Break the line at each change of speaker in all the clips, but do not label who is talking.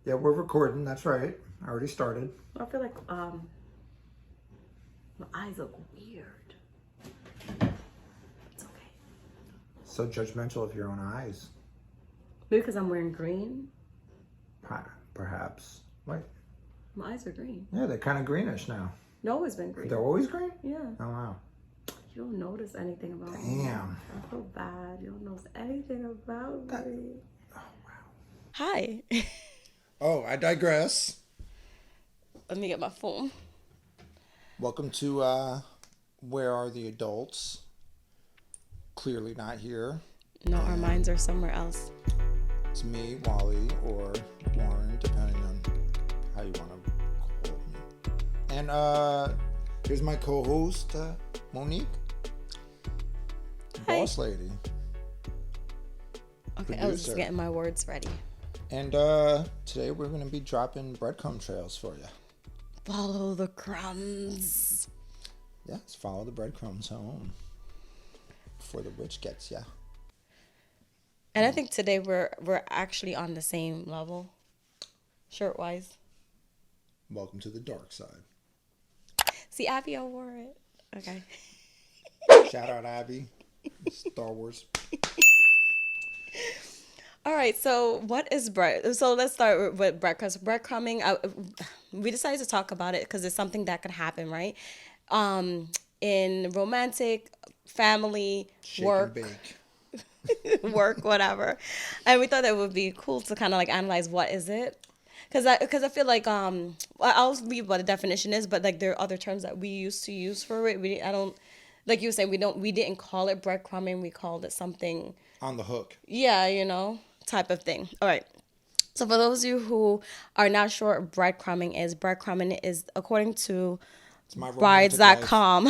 Yeah, we're recording. That's right. I already started.
I feel like my eyes look weird. It's okay.
So judgmental of your own eyes.
Maybe because I'm wearing green.
Perhaps. Like,
My eyes are green.
yeah, they're kind of greenish now.
They've always been green.
They're always green?
Yeah.
Oh, wow.
You don't notice anything about me.
Damn.
I feel bad. You don't notice anything about me.
Oh, wow.
Hi.
Oh, I digress.
Let me get my phone.
Welcome to Where Are the Adults? Clearly not here.
No, our minds are somewhere else.
It's me, Wally, or Warren, depending on how you want to call me. And here's my co-host, Monique.
Hi.
Boss lady.
Okay,
Producer.
I was just getting my words ready.
And today we're going to be dropping breadcrumb trails for you.
Follow the crumbs.
Yes, follow the breadcrumbs home before the witch gets ya.
And I think today we're actually on the same level, shirt wise.
Welcome to the dark side.
See, Abby, I wore it. Okay.
Shout out Abby, Star Wars.
All right. So what is bread? So let's start with breadcrumbs. Breadcrumbing. We decided to talk about it because it's something that could happen, right? In romantic, family,
Shake
work.
and bake.
Work, whatever. And we thought that would be cool to kind of like analyze what is it. Because I feel like I'll read what the definition is, but like there are other terms that we used to use for it. I don't, like you were saying, we didn't call it breadcrumbing. We called it something.
On the hook.
Yeah, type of thing. All right. So for those of you who are not sure what breadcrumbing is according to
It's my romantic life.
brides.com.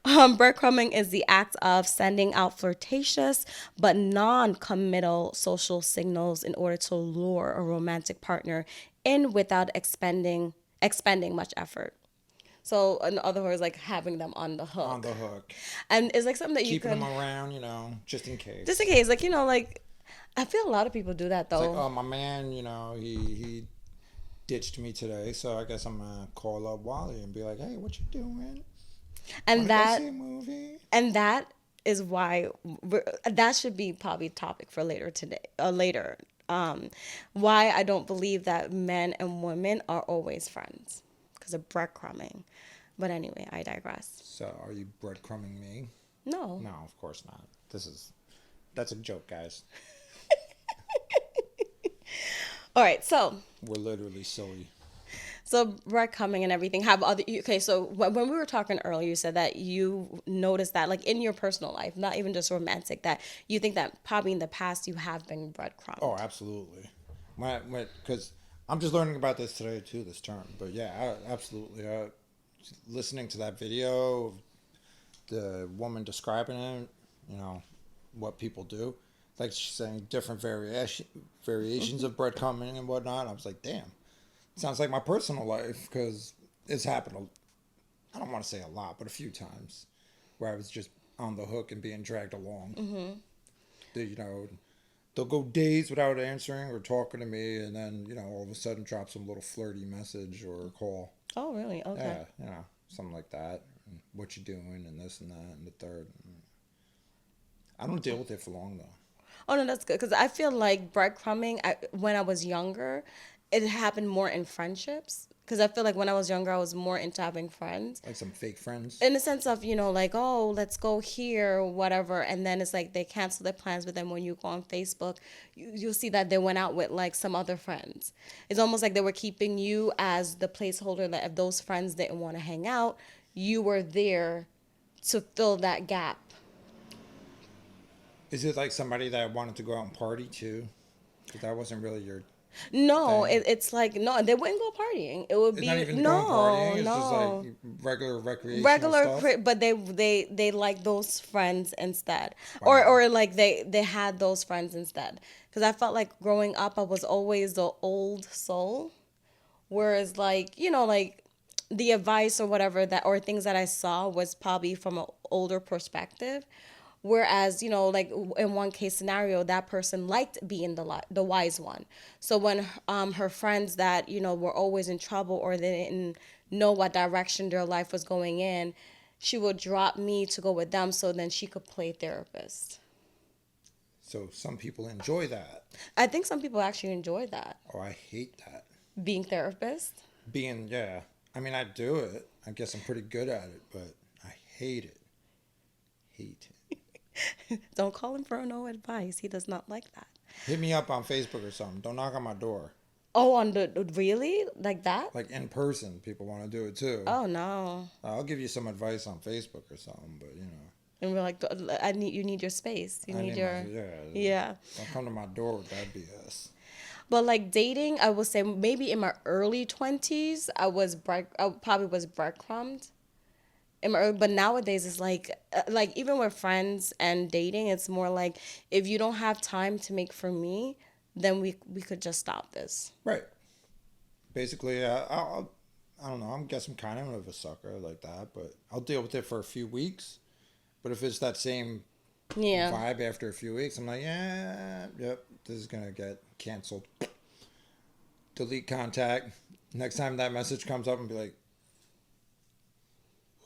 Breadcrumbing is the act of sending out flirtatious but non-committal social signals in order to lure a romantic partner in without expending much effort. So in other words, like having them on the hook.
On the hook.
And it's like something that you
Keeping
can
them around, just in case.
just in case, like I feel a lot of people do that though.
It's like, oh, my man, he ditched me today, so I guess I'm gonna call up Wally and be like, hey, what you doing?
And
Wanna go see a movie?
and that is why that should be probably topic for later. Why I don't believe that men and women are always friends because of breadcrumbing. But anyway, I digress.
So, are you breadcrumbing me?
No.
No, of course not. That's a joke, guys.
All right, so
We're literally silly.
breadcrumbing and everything have other. Okay, so when we were talking earlier, you said that you noticed that, like in your personal life, not even just romantic, that you think that probably in the past you have been breadcrumbed.
Oh, absolutely. Because I'm just learning about this today too, this term. But yeah, absolutely. Listening to that video, of the woman describing it, what people do. Like she's saying different variations of breadcrumbing and whatnot. I was like, damn, sounds like my personal life because it's happened. I don't want to say a lot, but a few times where I was just on the hook and being dragged along. Mm-hmm. They'll go days without answering or talking to me, and then all of a sudden drop some little flirty message or call.
Oh, really? Okay.
Yeah, something like that. What you doing and this and that and the third. I don't deal with it for long though.
Oh no, that's good because I feel like breadcrumbing. When I was younger, it happened more in friendships. Because I feel like when I was younger, I was more into having friends.
Like some fake friends.
In the sense of, like, oh, let's go here, whatever. And then it's like they cancel their plans. But then when you go on Facebook, you'll see that they went out with like some other friends. It's almost like they were keeping you as the placeholder that if those friends didn't want to hang out, you were there to fill that gap.
Is it like somebody that wanted to go out and party too? Because that wasn't really your.
No,
thing.
it's like no, they wouldn't go partying. It would
It's
be
not even
no,
going partying. It's
no.
just like regular recreational stuff.
But they like those friends instead,
Wow.
or like they had those friends instead. Because I felt like growing up, I was always the old soul, whereas like like the advice or whatever that or things that I saw was probably from an older perspective. Whereas, like in one case scenario, that person liked being the wise one. So when her friends that, were always in trouble or they didn't know what direction their life was going in, she would drop me to go with them so then she could play therapist.
So some people enjoy that.
I think some people actually enjoy that.
Oh, I hate that.
Being therapist?
Yeah. I mean, I do it. I guess I'm pretty good at it, but I hate it. Hate it.
Don't call him for no advice. He does not like that.
Hit me up on Facebook or something. Don't knock on my door.
Oh, really? Like that?
Like in person, people want to do it too.
Oh, no.
I'll give you some advice on Facebook or something, but
And we're like, you need your space. You need your,
yeah. Don't come to my door with that BS.
But like dating, I would say maybe in my early 20s, I probably was breadcrumbed. But nowadays it's like even with friends and dating, it's more like if you don't have time to make for me, then we could just stop this.
Right. Basically, I don't know. I guess I'm kind of a sucker like that, but I'll deal with it for a few weeks. But if it's that same vibe after a few weeks, I'm like, yep, this is gonna get canceled. Delete contact. Next time that message comes up, and be like,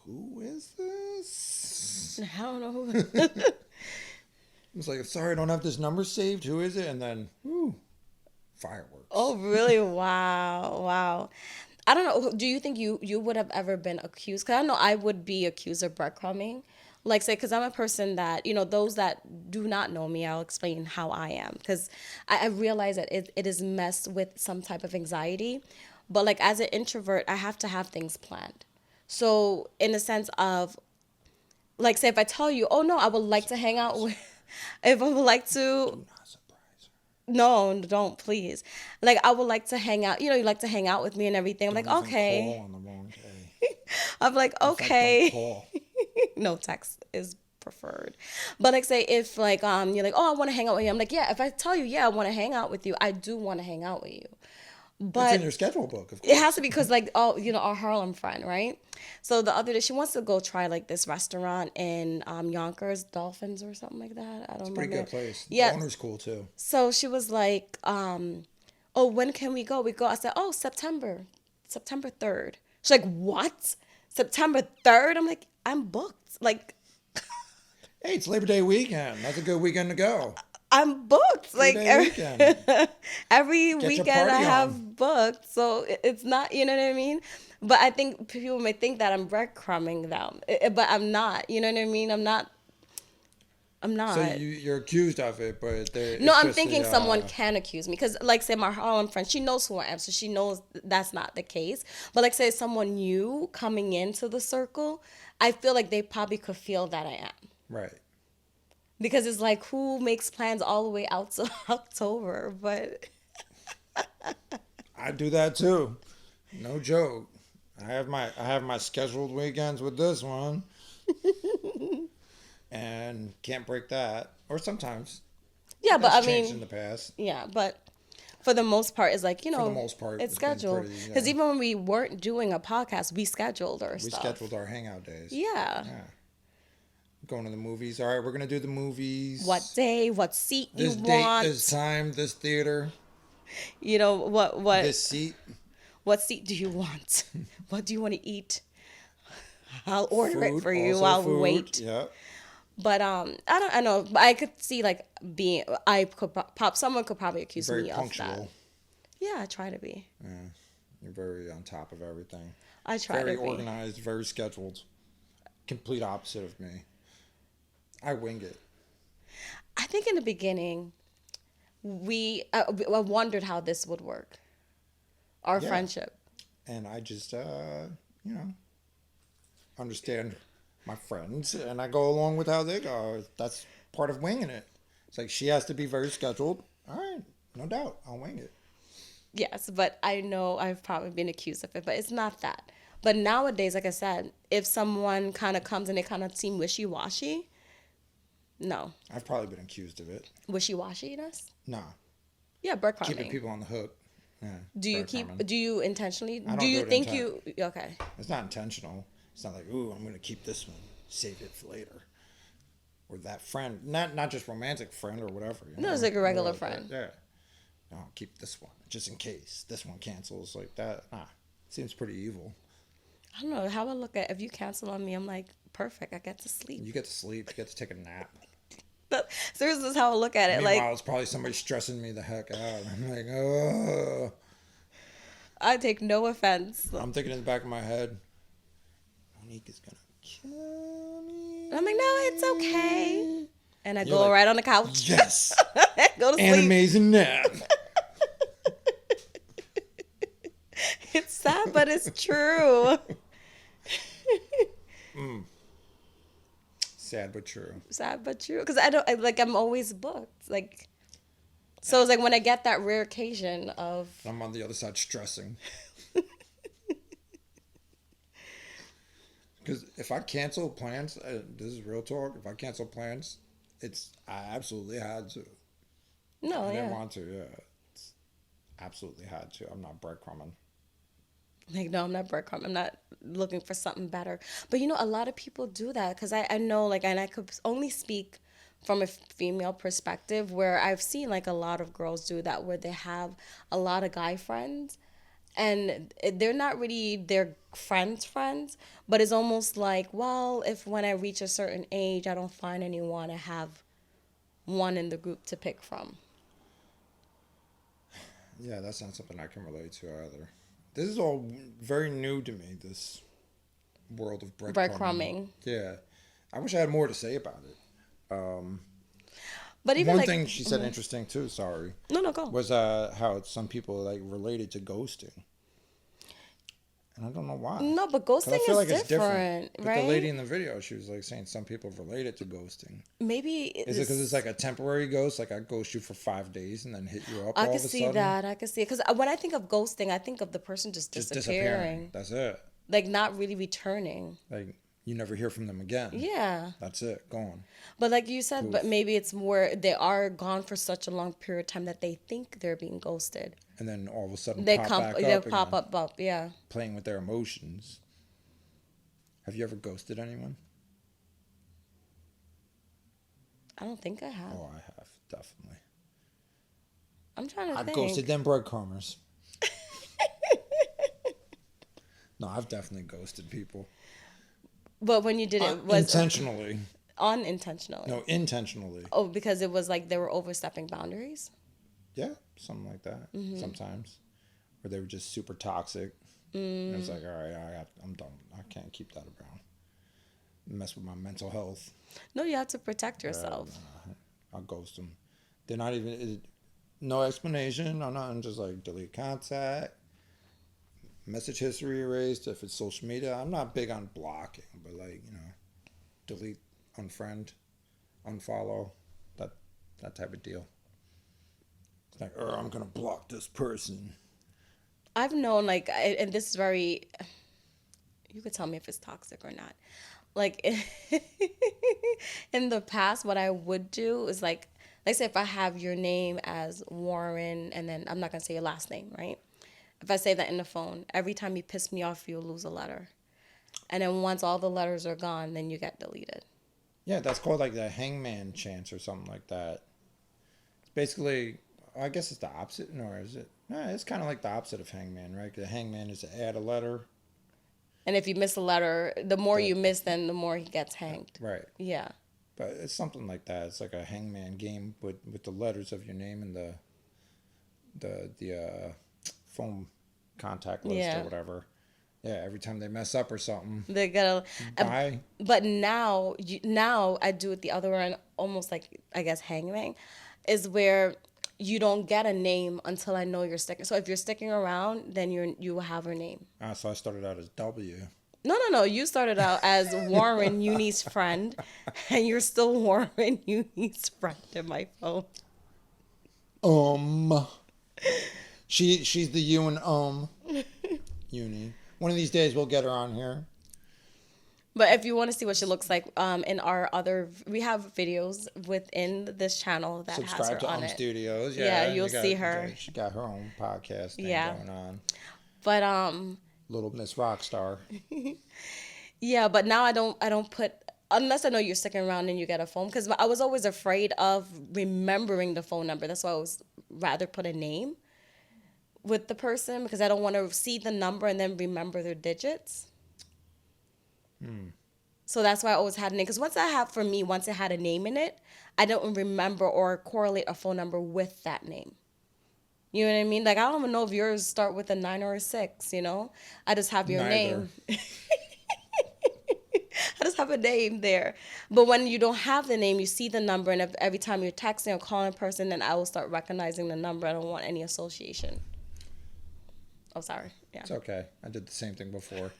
who is this?
I don't know who.
It's like, sorry, I don't have this number saved. Who is it? And then, fireworks.
Oh, really? Wow. I don't know. Do you think you would have ever been accused? Because I know I would be accused of breadcrumbing. Like, say, because I'm a person that, those that do not know me, I'll explain how I am. Because I realize that it is messed with some type of anxiety. But, like, as an introvert, I have to have things planned. So, in the sense of, like, say, if I tell you, oh, no, I would like to hang out with, if I would like to.
Do not surprise her.
No, don't, please. Like, I would like to hang out. You like to hang out with me and everything. I'm
Don't
like,
even
okay.
call on the wrong day.
I'm like,
In fact,
okay.
don't call.
No, text is preferred. But like, say if like you're like, oh, I want to hang out with you. I'm like, yeah. If I tell you, yeah, I want to hang out with you, I do want to hang out with you.
It's
But
in your schedule book, of course.
it has to be because like, oh, our Harlem friend, right? So the other day she wants to go try like this restaurant in Yonkers, Dolphins or something like that. I don't remember.
Pretty good place.
Yeah.
The owner's cool too.
So she was like, oh, when can we go? We go. I said, oh, September 3rd. She's like, what? September 3rd? I'm like, I'm booked. Like,
Hey, it's Labor Day weekend. That's a good weekend to go.
I'm booked. Like
Weekend.
every
Get your
weekend I
party
have
on.
booked. So it's not, you know what I mean? But I think people may think that I'm breadcrumbing them, but I'm not. You know what I mean? I'm not.
So you're accused of it, but
No, I'm thinking someone can accuse me because, like, say my Harlem friend, she knows who I am, so she knows that's not the case. But like, say someone new coming into the circle, I feel like they probably could feel that I am.
Right.
Because it's like, who makes plans all the way out to October? But
I do that too. No joke. I have my scheduled weekends with this one. And can't break that. Or sometimes.
yeah, but
That's
I
changed
mean,
in the past.
yeah, but for the most part, it's like,
For the most part,
it's
it's been
scheduled.
pretty,
Because even when we weren't doing a podcast, we scheduled our
We
stuff.
scheduled our hangout days.
Yeah.
Going to the movies. All right, we're gonna do the movies.
What day? What seat you
This date,
want?
this time, this theater,
What
this seat.
What seat do you want? What do you want to eat? I'll order it
Food,
for you.
also
I'll
food.
wait.
Yeah.
But I know. But I could see like someone could probably accuse
Very
me
punctual.
of that. Yeah, I try to be.
Yeah. You're very on top of everything.
I try
Very
to be.
organized, very scheduled. Complete opposite of me. I wing it.
I think in the beginning, I wondered how this would work. Our
Yeah.
friendship.
And I just, understand my friends and I go along with how they go. That's part of winging it. It's like she has to be very scheduled. All right, no doubt. I'll wing it.
Yes, but I know I've probably been accused of it, but it's not that. But nowadays, like I said, if someone kind of comes and they kind of seem wishy-washy, no.
I've probably been accused of it.
Wishy-washiness?
Nah.
Yeah, breadcrumbing.
Keeping people on the hook. Yeah.
Do you intentionally,
I don't
do you
do it
think okay.
It's not intentional. It's not like, ooh, I'm going to keep this one. Save it for later. or that friend, not just romantic friend or whatever.
No, it's like a regular
Or,
friend.
yeah. I'll keep this one just in case this one cancels like that. Seems pretty evil.
I don't know how I look at if you cancel on me. I'm like, perfect. I get to sleep.
You get to sleep. You get to take a nap.
Seriously, this is how I look at it.
Meanwhile,
Like,
it's probably somebody stressing me the heck out. I'm like, oh.
I take no offense.
I'm thinking in the back of my head, Monique is gonna kill me.
I'm like, no, it's okay. And I
You're
go
like,
right on the couch.
Yes.
Go to
An
sleep.
amazing nap.
It's sad, but it's true.
Sad but true.
Sad, but true. Because I'm always booked. Like, so it's like when I get that rare occasion of.
I'm on the other side stressing. Because if I cancel plans, this is real talk. If I cancel plans, I absolutely had to.
No,
I didn't
yeah.
want to. Yeah, it's absolutely had to. I'm not breadcrumbing.
Like, no, I'm not breadcrumb. I'm not looking for something better. But a lot of people do that because I know, like, and I could only speak from a female perspective where I've seen, like, a lot of girls do that where they have a lot of guy friends and they're not really their friends, but it's almost like, well, if when I reach a certain age, I don't find anyone, I have one in the group to pick from.
Yeah, that's not something I can relate to either. This is all very new to me, this world of breadcrumbing. Yeah. I wish I had more to say about it.
But even
One thing she said interesting too, sorry.
No, go.
Was how some people like related to ghosting. And I don't know why.
No, but
'Cause I
ghosting
feel
is
like it's
different,
But
right?
the lady in the video, she was like saying some people related to ghosting.
Maybe
Is it because it's like a temporary ghost? Like I ghost you for 5 days and then hit you up
I
all
can
of a
see
sudden?
that. I can see it because when I think of ghosting, I think of the person just disappearing,
That's it.
like not really returning.
Like you never hear from them again.
Yeah,
That's it. Gone.
but like you said, but
Poof.
maybe it's more they are gone for such a long period of time that they think they're being ghosted.
And then all of a sudden
They
pop
come,
back
they
up
pop
again,
up, yeah.
playing with their emotions. Have you ever ghosted anyone?
I don't think I have.
Oh, I have, definitely.
I'm trying to
I've
think.
ghosted them breadcrumbers. No, I've definitely ghosted people.
But when you did it, was
Intentionally.
unintentionally.
No, intentionally.
Oh, because it was like they were overstepping boundaries.
Yeah, something like that. Sometimes. Or they were just super toxic. And it's like, all right, I'm done. I can't keep that around. Mess with my mental health.
No, you have to protect yourself.
I'll ghost them. They're not even, no explanation, no nothing, just like delete contact, message history erased. If it's social media, I'm not big on blocking, but like, delete, unfriend, unfollow, that type of deal. It's like, I'm going to block this person.
I've known, like, and this is very, you could tell me if it's toxic or not. Like, in the past, what I would do is, like say if I have your name as Warren, and then I'm not going to say your last name, right? If I say that in the phone, every time you piss me off, you'll lose a letter. And then once all the letters are gone, then you get deleted.
Yeah, that's called like the hangman chance or something like that. It's basically, I guess it's the opposite, or is it? No, it's kind of like the opposite of hangman, right? The hangman is to add a letter.
And if you miss a letter, the more you miss, then the more he gets hanged.
Right.
Yeah.
But it's something like that. It's like a hangman game with the letters of your name and the phone contact list or whatever. Yeah, every time they mess up or something.
They gotta.
Bye.
But now I do it the other way, almost like, I guess, hangman, is where you don't get a name until I know you're sticking. So if you're sticking around, then you will have her name.
So I started out as W.
No. You started out as Warren, Uni's friend, and you're still Warren, Uni's friend in my phone.
She's the U and Uni. One of these days we'll get her on here.
But if you want to see what she looks like, in we have videos within this channel that has
Subscribe
her
to
on it.
Studios.
Yeah, you'll see her.
She got her own podcast thing going on.
But
Little Miss Rockstar.
yeah, but now I don't put unless I know you're sticking around and you get a phone, because I was always afraid of remembering the phone number. That's why I was rather put a name with the person, because I don't want to see the number and then remember their digits. So that's why I always had a name. Because once it had a name in it, I don't remember or correlate a phone number with that name. You know what I mean? Like, I don't even know if yours start with a 9 or a 6, you know? I just have your
Neither.
name. I just have a name there. But when you don't have the name, you see the number, and if, every time you're texting or calling a person, then I will start recognizing the number. I don't want any association. Oh, sorry. Yeah.
It's okay. I did the same thing before.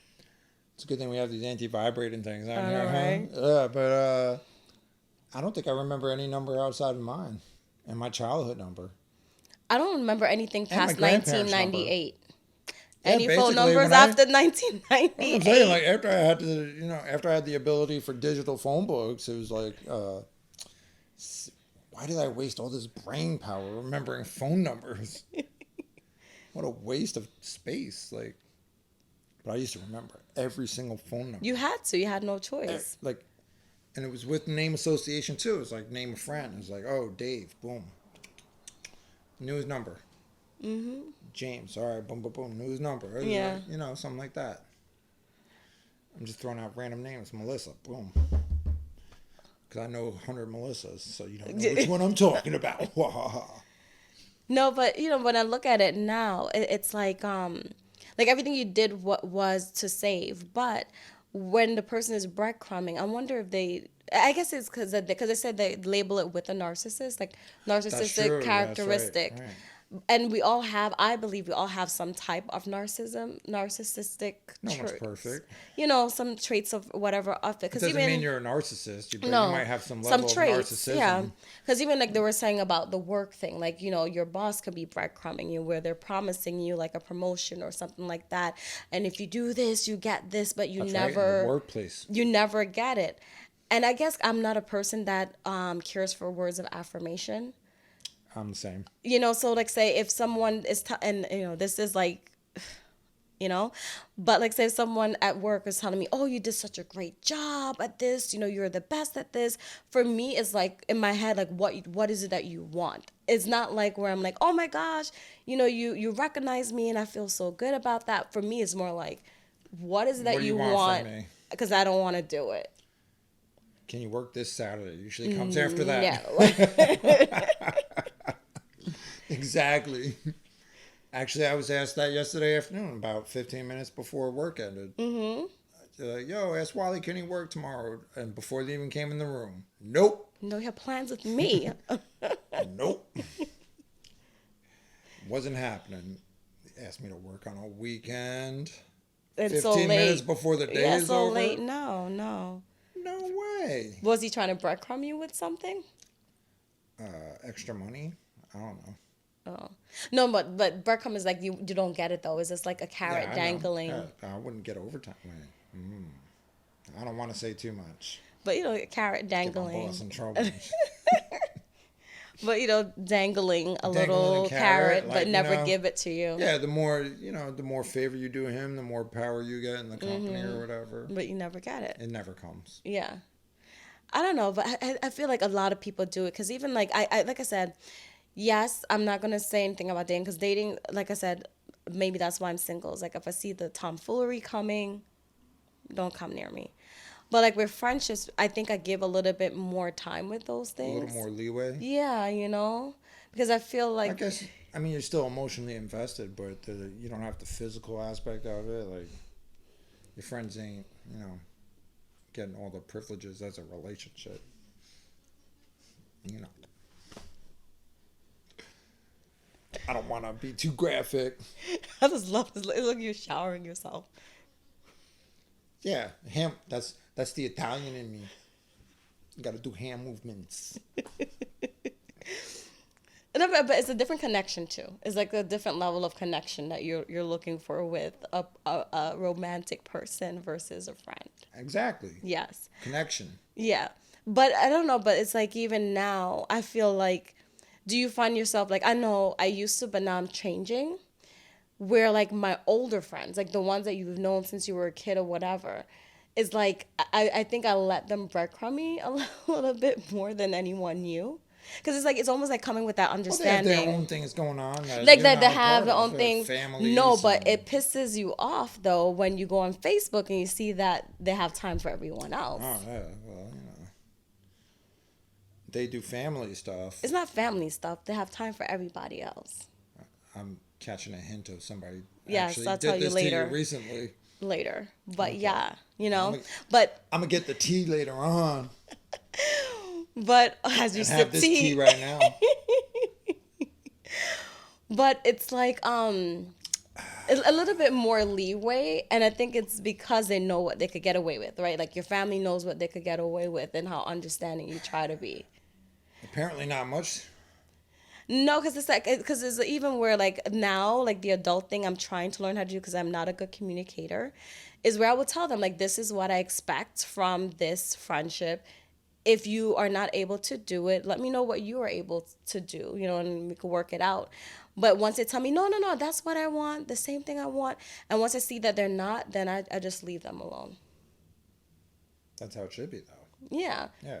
It's a good thing we have these anti-vibrating things on
I
here,
know,
huh?
right?
Yeah, but I don't think I remember any number outside of mine and my childhood number
I don't remember anything
and my
past
grandparents' number.
1998.
Yeah,
Any phone
basically,
numbers
when I,
after
what I'm saying,
1998?
like after I had the, after I had the ability for digital phone books, it was like, why did I waste all this brain power remembering phone numbers? What a waste of space. Like, but I used to remember every single phone number.
You had to. You had no choice.
Like, and it was with name association too. It was like name a friend. It was like, oh, Dave, boom, knew his number. James, all right, boom, boom, boom, knew his number. It was
Yeah.
like, something like that. I'm just throwing out random names. Melissa, boom. Because I know 100 Melissas, so you don't know which one I'm talking about.
No, but when I look at it now, it's like everything you did what was to save. But when the person is breadcrumbing, I wonder if they. I guess it's because they said they label it with a narcissist, like
That's
narcissistic
true. That's right.
characteristic.
Right.
And I believe we all have some type of narcissistic
No one's
traits.
perfect.
Some traits of whatever of it.
It
Because
doesn't
even
mean you're a narcissist, but you
no,
might have some level of
traits, yeah.
narcissism.
Because even like they were saying about the work thing, like your boss could be breadcrumbing you, where they're promising you like a promotion or something like that, and if you do this, you get this, but
That's right. In the workplace.
you never get it. And I guess I'm not a person that cares for words of affirmation.
I'm the same.
So like say if someone is and this is like but like say if someone at work is telling me, oh, you did such a great job at this, you're the best at this. For me, it's like in my head, like what is it that you want? It's not like where I'm like, oh my gosh, you recognize me and I feel so good about that. For me, it's more like, what is it
What
that
do
you
you want
want?
from me?
Because I don't want to do it.
Can you work this Saturday? Usually comes after that.
No.
Exactly. Actually, I was asked that yesterday afternoon, about 15 minutes before work ended. Yo, ask Wally, can he work tomorrow? And before they even came in the room, nope.
No, you have plans with me.
Nope. Wasn't happening. They asked me to work on a weekend.
It's
15
so late.
minutes before the day is
so
over.
late. No.
No way.
Was he trying to breadcrumb you with something?
Extra money? I don't know.
Oh. No, but breadcrumb is like you don't get it though. It's just like a carrot
Yeah, I know.
dangling.
Yeah, I wouldn't get overtime. I don't want to say too much.
But a carrot
Get my
dangling.
boss in trouble.
But dangling a
Dangling
little
a
carrot,
carrot,
but
like,
never give it to you.
Yeah, the more favor you do him, the more power you get in the company or whatever.
But you never get it.
It never comes.
Yeah. I don't know, but I feel like a lot of people do it because even like like I said, yes, I'm not gonna say anything about dating because dating, like I said, maybe that's why I'm single. It's like if I see the tomfoolery coming, don't come near me. But like with friendships, I think I give a little bit more time with those
A
things.
little more leeway.
Yeah, because I feel
I
like
guess. I mean, you're still emotionally invested, but you don't have the physical aspect of it. Like your friends ain't, getting all the privileges as a relationship. I don't want to be too graphic.
I just love this. It's like you're showering yourself.
Yeah, ham. That's the Italian in me. You got to do hand movements.
No, but it's a different connection too. It's like a different level of connection that you're looking for with a romantic person versus a friend.
Exactly.
Yes.
Connection.
Yeah. But I don't know, but it's like even now, I feel like, do you find yourself like, I know I used to, but now I'm changing, where like my older friends, like the ones that you've known since you were a kid or whatever, is like I think I let them breadcrumb me a little bit more than anyone knew. Because it's like it's almost like coming with that
Well, they have their
understanding.
own things going on that
Like
you're
that they
not a
have
part
their
of.
own things. No,
Families
but
and
it pisses you off though when you go on Facebook and you see that they have time for everyone else.
oh yeah, well they do family stuff.
It's not family stuff. They have time for everybody else.
I'm catching a hint of somebody
Yes,
actually
I'll tell
did
you
this to you
later.
recently.
Later. But
Okay.
yeah, you
I'm
know.
gonna
But
get the tea later on
as you
and have
sip
this tea
tea,
right now.
but it's like a little bit more leeway, and I think it's because they know what they could get away with, right? Like your family knows what they could get away with and how understanding you try to be.
Apparently not much.
No, because it's like because it's even where like now like the adult thing I'm trying to learn how to do because I'm not a good communicator, is where I will tell them like this is what I expect from this friendship. If you are not able to do it, let me know what you are able to do, you know, and we can work it out. But once they tell me no, no, no, that's what I want, the same thing I want, and once I see that they're not, then I just leave them alone.
That's how it should be, though.
Yeah.
Yeah.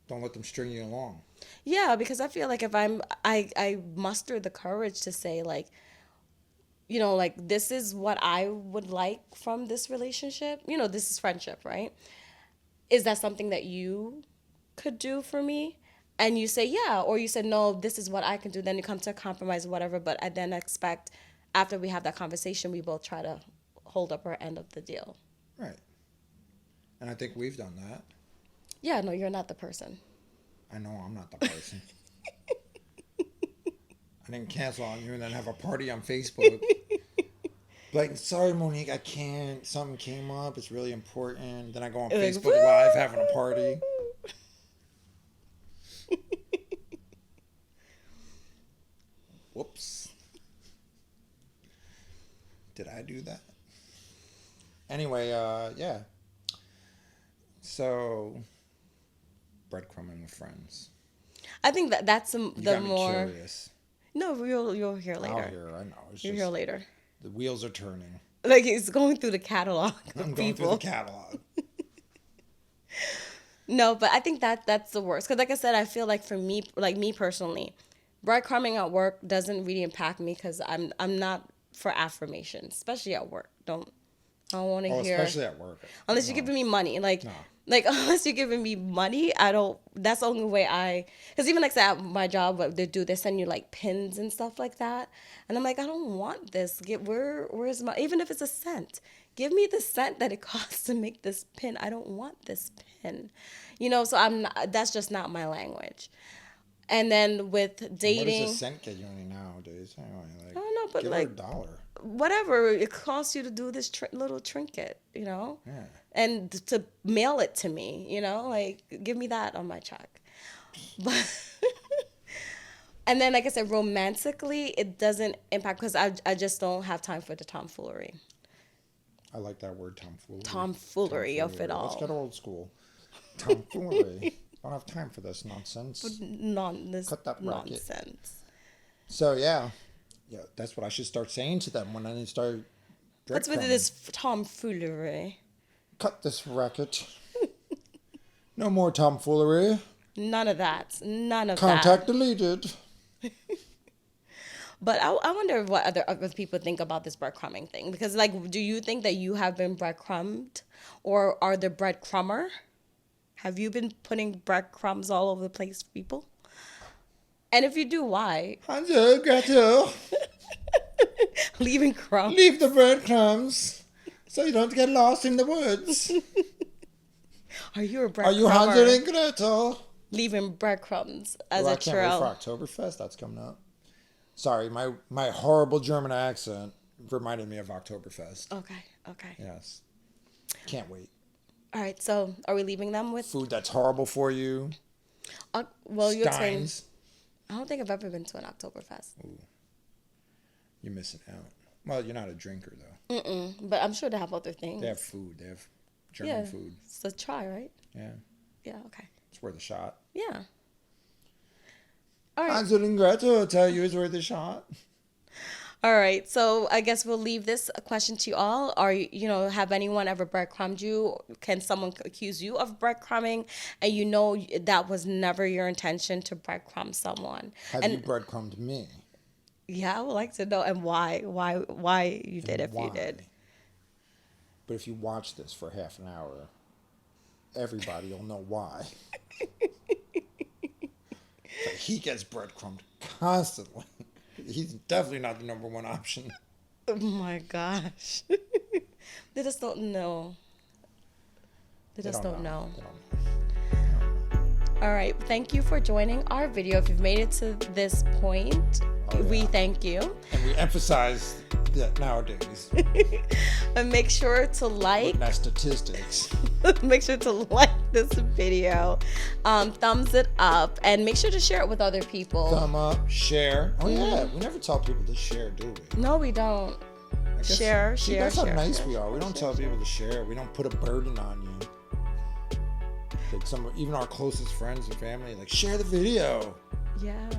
Don't let them string you along.
Yeah, because I feel like if I muster the courage to say like, you know, like this is what I would like from this relationship. You know, this is friendship, right? Is that something that you could do for me? And you say yeah, or you said no, this is what I can do. Then you come to a compromise, whatever. But I then expect after we have that conversation, we both try to hold up our end of the deal.
Right. And I think we've done that.
Yeah, no, you're not the person.
I know I'm not the person. I didn't cancel on you and then have a party on Facebook. Like, sorry, Monique, I can't. Something came up. It's really important. Then I go on
Like,
Facebook Live having a party. Whoops. Did I do that? Anyway, yeah. So, breadcrumbing with friends.
I think that that's
You
the
got me
more.
curious.
No, you'll hear later.
I'll hear. I know. It's
You'll
just
hear later.
the wheels are turning.
Like he's going through the catalog of
I'm going through
people.
the catalog.
No, but I think that's the worst. Because like I said, I feel like for me, like me personally, breadcrumbing at work doesn't really impact me because I'm not for affirmation, especially at work. I don't want to
Oh,
hear
especially at work.
unless you're
No.
giving me money. Like
No.
like unless you're giving me money, I don't. That's the only way I. Because even like say at my job, what they send you like pins and stuff like that, and I'm like I don't want this. Where's my even if it's a cent. Give me the cent that it costs to make this pin. I don't want this pin. You know, so I'm not, that's just not my language. And then with
What
dating,
does a cent get you any nowadays? Anyway, like,
I don't know, but
give
like
her $1.
whatever it costs you to do this little trinket, you know,
Yeah.
and to mail it to me, you know, like give me that on my check. But and then, like I said, romantically, it doesn't impact because I just don't have time for the tomfoolery.
I like that word, tomfoolery.
Tomfoolery of it
Let's get
all.
old school. Tomfoolery. Don't have time for this nonsense.
This
Cut that racket.
nonsense.
So yeah, that's what I should start saying to them when I start.
What's with
breadcrumbing.
this tomfoolery?
Cut this racket. No more tomfoolery.
None of that. None of
Contact
that.
deleted.
But I wonder what other people think about this breadcrumbing thing. Because, like, do you think that you have been breadcrumbed? Or are the breadcrumber? Have you been putting breadcrumbs all over the place for people? And if you do, why?
Hansel, Gretel,
Leaving crumbs.
leave the breadcrumbs so you don't get lost in the woods.
Are you a breadcrumber?
Are you Hansel and Gretel?
Leaving breadcrumbs as
I
a
can't wait
trail.
for Oktoberfest. That's coming up. Sorry, my horrible German accent reminded me of Oktoberfest.
Okay.
Yes. Can't wait.
All right, so are we leaving them with...
Food that's horrible for you.
well, you're saying...
Steins.
I don't think I've ever been to an Oktoberfest.
Ooh. You're missing out. Well, you're not a drinker, though.
But I'm sure they have other things.
They have food. They have German food.
It's a try, right?
Yeah.
Yeah, okay.
It's worth a shot.
Yeah. All right.
Hansel and Gretel will tell you it's worth a shot.
All right. So I guess we'll leave this question to you all. Are have anyone ever breadcrumbed you? Can someone accuse you of breadcrumbing and that was never your intention to breadcrumb someone?
Have you
And
breadcrumbed me?
yeah, I would like to know and why you did
And
if you
why?
did.
But if you watch this for half an hour, everybody will know why. Like, he gets breadcrumbed constantly. He's definitely not the number one option.
Oh my gosh. They just don't know. They
They
just don't
know.
know.
They don't know.
All right. Thank you for joining our video. If you've made it to this point, we thank you.
And we emphasize that nowadays.
And make sure to like.
Looking at statistics.
Make sure to like this video, thumbs it up, and make sure to share it with other people.
Thumb up, share. Oh yeah, we never tell people to share, do we?
No, we don't.
I guess-
Share.
That's how nice
share.
we are. We don't tell people to share. We don't put a burden on you. Like even our closest friends and family, like, share the video.
Yeah.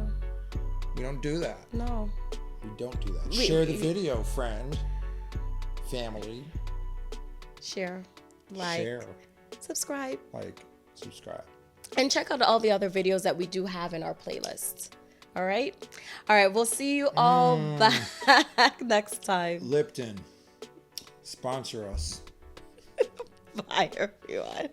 We don't do that.
No.
We don't do that. Share the video, friend, family.
Share. Like.
Share.
Subscribe.
Like, subscribe.
And check out all the other videos that we do have in our playlist. All right? All right. We'll see you all back next time.
Lipton, sponsor us.
Bye, everyone.